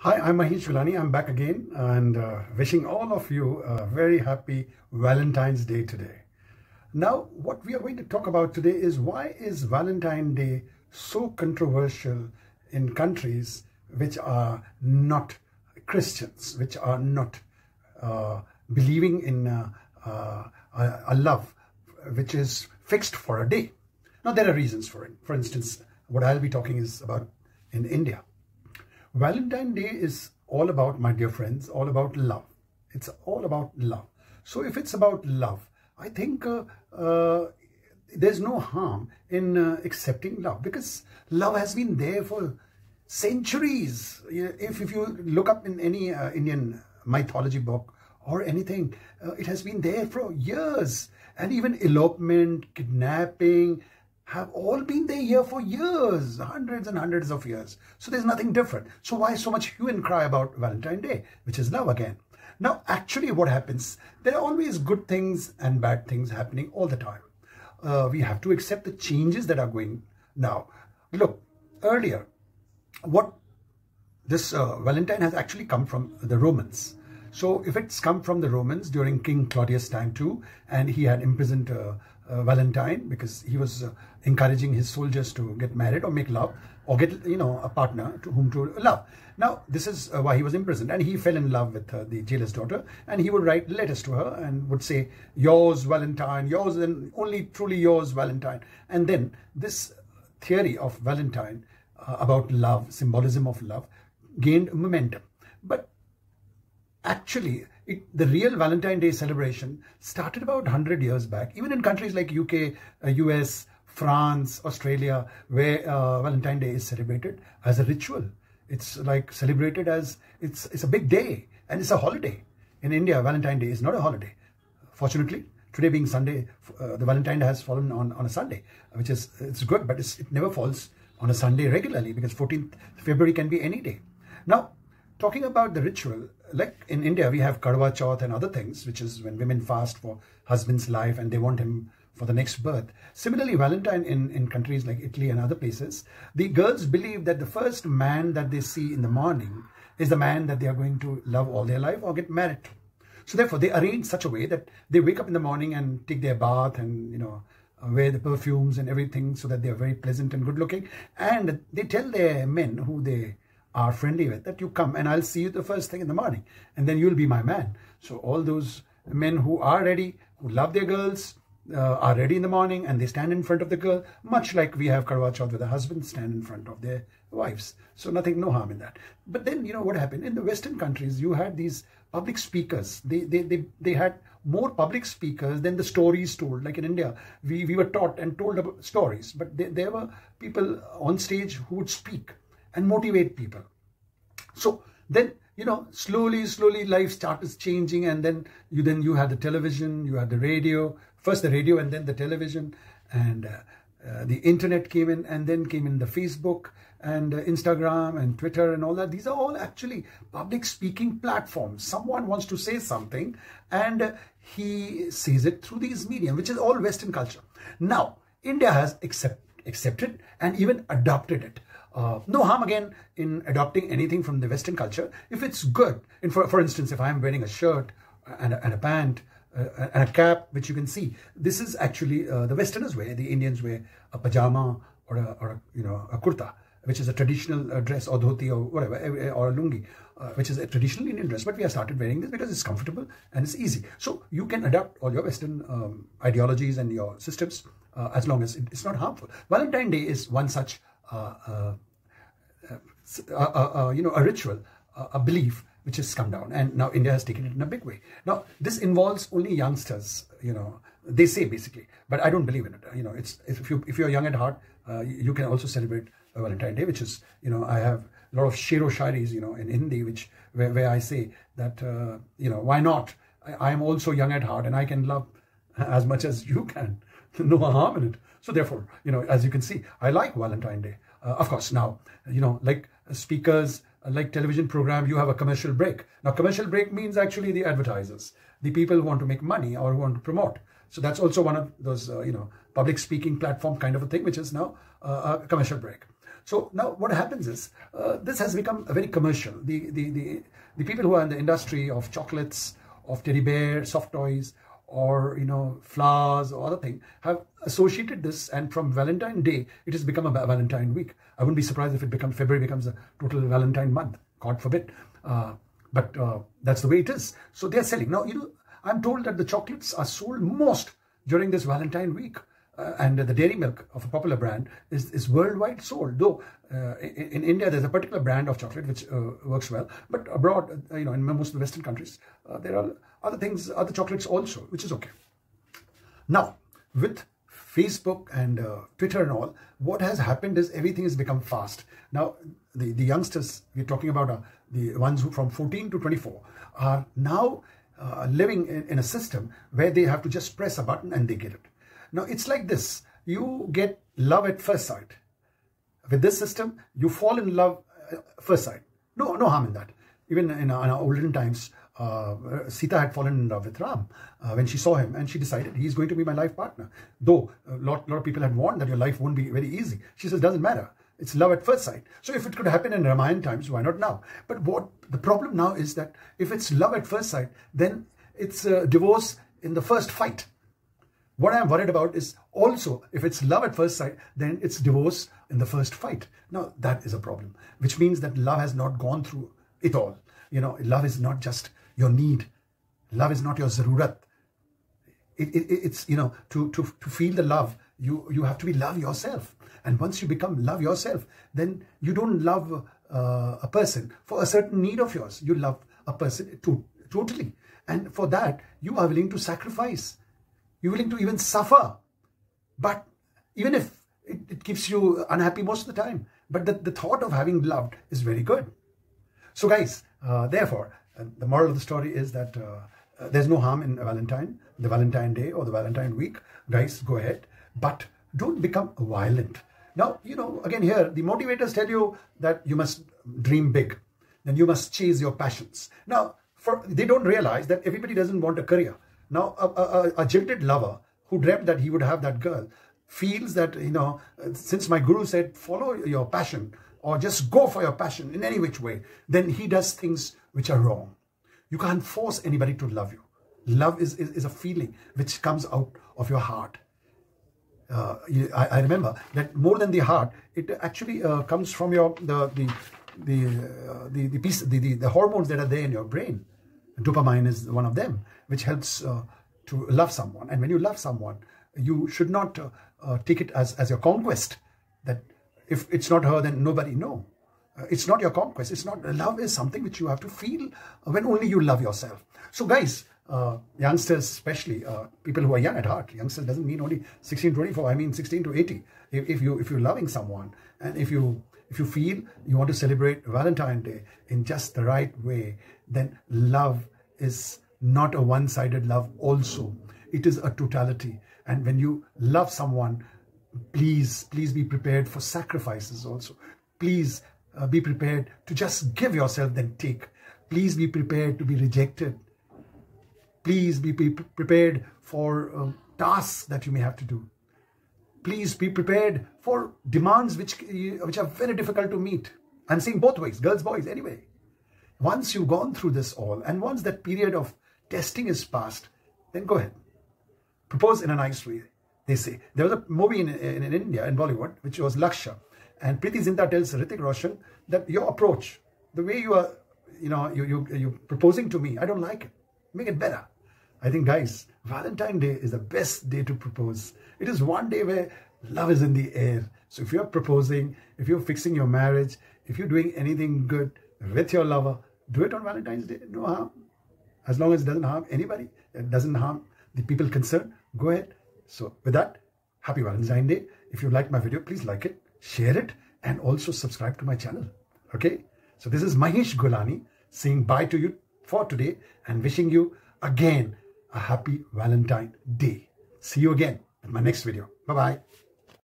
Hi, I'm Mahesh Vilani. I'm back again and wishing all of you a very happy Valentine's Day today. Now, what we are going to talk about today is why is Valentine Day so controversial in countries which are not Christians, which are not believing in a love which is fixed for a day. Now, there are reasons for it. For instance, what I'll be talking is about in India. Valentine Day is all about, my dear friends, all about love. It's all about love. So if it's about love, I think there's no harm in accepting love, because love has been there for centuries. If you look up in any Indian mythology book or anything, it has been there for years. And even elopement, kidnapping, have all been there here for years, hundreds and hundreds of years. So there's nothing different. So why so much hue and cry about Valentine's Day, which is love again? Now, actually what happens, there are always good things and bad things happening all the time. We have to accept the changes that are going now. Look, earlier, what this Valentine has actually come from the Romans. So if it's come from the Romans during King Claudius' time too, and he had imprisoned Valentine because he was encouraging his soldiers to get married or make love or get, a partner to whom to love. Now, this is why he was imprisoned, and he fell in love with the jailer's daughter, and he would write letters to her and would say, yours, Valentine, yours and only truly yours, Valentine. And then this theory of Valentine about love, symbolism of love, gained momentum. But actually, the real Valentine's Day celebration started about 100 years back, even in countries like UK, US, France, Australia, where Valentine's Day is celebrated as a ritual. It's like celebrated as, it's a big day and it's a holiday. In India, Valentine's Day is not a holiday. Fortunately, today being Sunday, the Valentine Day has fallen on a Sunday, which is, it's good, but it never falls on a Sunday regularly, because 14th February can be any day. Now, talking about the ritual, like in India, we have Kadwa Chauth and other things, which is when women fast for husband's life and they want him for the next birth. Similarly, Valentine in countries like Italy and other places, the girls believe that the first man that they see in the morning is the man that they are going to love all their life or get married to. So therefore, they arrange such a way that they wake up in the morning and take their bath and, wear the perfumes and everything so that they are very pleasant and good looking. And they tell their men who they are friendly with that you come and I'll see you the first thing in the morning and then you'll be my man. So all those men who are ready, who love their girls, are ready in the morning and they stand in front of the girl, much like we have Karwa Chauth where the husbands stand in front of their wives. So no harm in that. But then, what happened? In the Western countries, you had these public speakers. They had more public speakers than the stories told. Like in India, we were taught and told about stories, but there were people on stage who would speak and motivate people. So then, slowly life started changing, and then you had the television, you had the radio, first the radio and then the television, and the internet came in, and then came in the Facebook and Instagram and Twitter and all that. These are all actually public speaking platforms. Someone wants to say something and he says it through these media, which is all Western culture. Now, India has accepted and even adopted it. No harm again in adopting anything from the Western culture if it's good. And for instance, if I'm wearing a shirt and a pant and a cap, which you can see, this is actually the Westerners wear. The Indians wear a pajama or a kurta, which is a traditional dress, or dhoti or whatever, or a lungi, which is a traditional Indian dress. But we have started wearing this because it's comfortable and it's easy. So you can adapt all your Western ideologies and your systems as long as it's not harmful. Valentine's Day is one such a ritual, a belief which has come down, and now India has taken it in a big way. Now, this involves only youngsters, they say basically, but I don't believe in it. It's if you're young at heart, you can also celebrate Valentine's Day, which is, I have a lot of shero shairis, in Hindi, where I say that, why not? I am also young at heart and I can love as much as you can. No harm in it. So therefore, as you can see, I like Valentine's Day. Of course, now, like speakers, like television program, you have a commercial break. Now, commercial break means actually the advertisers, the people who want to make money or who want to promote. So that's also one of those, public speaking platform kind of a thing, which is now a commercial break. So now what happens is, this has become a very commercial. The people who are in the industry of chocolates, of teddy bear, soft toys, or flowers or other thing, have associated this, and from Valentine Day it has become a Valentine week. I wouldn't be surprised if February becomes a total Valentine month, God forbid. But that's the way it is. So they are selling. Now, I'm told that the chocolates are sold most during this Valentine week. And the dairy milk of a popular brand is worldwide sold. Though in India there's a particular brand of chocolate which works well, but abroad, in most of the Western countries, there are other things, other chocolates also, which is okay. Now, with Facebook and Twitter and all, what has happened is everything has become fast. Now, the youngsters we're talking about, the ones who from 14 to 24, are now living in a system where they have to just press a button and they get it. Now, it's like this. You get love at first sight. With this system, you fall in love first sight. No harm in that. Even in our olden times, Sita had fallen in love with Ram when she saw him, and she decided he's going to be my life partner. Though a lot of people had warned that your life won't be very easy. She says, doesn't matter. It's love at first sight. So if it could happen in Ramayana times, why not now? But what the problem now is that if it's love at first sight, then it's divorce in the first fight. What I'm worried about is also, if it's love at first sight, then it's divorce in the first fight. Now, that is a problem, which means that love has not gone through it all. Love is not just your need. Love is not your zarurat. It's, to feel the love, you have to love yourself. And once you become love yourself, then you don't love a person for a certain need of yours. You love a person totally. And for that, you are willing to sacrifice. You're willing to even suffer. But even if it keeps you unhappy most of the time, but the thought of having loved is very good. So guys, therefore, the moral of the story is that there's no harm in the Valentine Day or the Valentine week. Guys, go ahead, but don't become violent. Now, again here, the motivators tell you that you must dream big. Then you must chase your passions. Now, they don't realize that everybody doesn't want a career. Now, a jilted lover who dreamt that he would have that girl feels that, since my guru said, follow your passion or just go for your passion in any which way, then he does things which are wrong. You can't force anybody to love you. Love is a feeling which comes out of your heart. I remember that more than the heart, it actually comes from the hormones that are there in your brain. Dopamine is one of them, which helps to love someone. And when you love someone, you should not take it as your conquest, that if it's not her, then nobody. No, it's not your conquest. It's not. Love is something which you have to feel when only you love yourself. So guys, youngsters especially, people who are young at heart, youngsters doesn't mean only 16 to 24, I mean 16 to 80. If you're loving someone, and if you feel you want to celebrate Valentine's Day in just the right way, then love is not a one-sided love also. It is a totality. And when you love someone, please be prepared for sacrifices also. Please be prepared to just give yourself, then take. Please be prepared to be rejected. Please be prepared for tasks that you may have to do. Please be prepared for demands which are very difficult to meet. I'm saying both ways, girls, boys, anyway. Once you've gone through this all, and once that period of testing is past, then go ahead. Propose in a nice way, they say. There was a movie in India, in Bollywood, which was Lakshya. And Preeti Zinta tells Hrithik Roshan that your approach, the way you are, you're proposing to me, I don't like it. Make it better. I think, guys, Valentine's Day is the best day to propose. It is one day where love is in the air. So if you're proposing, if you're fixing your marriage, if you're doing anything good with your lover, do it on Valentine's Day. No harm. As long as it doesn't harm anybody, it doesn't harm the people concerned, go ahead. So with that, happy Valentine's Day. If you like my video, please like it, share it, and also subscribe to my channel. Okay? So this is Mahesh Golani saying bye to you for today and wishing you again a happy Valentine's Day. See you again in my next video. Bye-bye.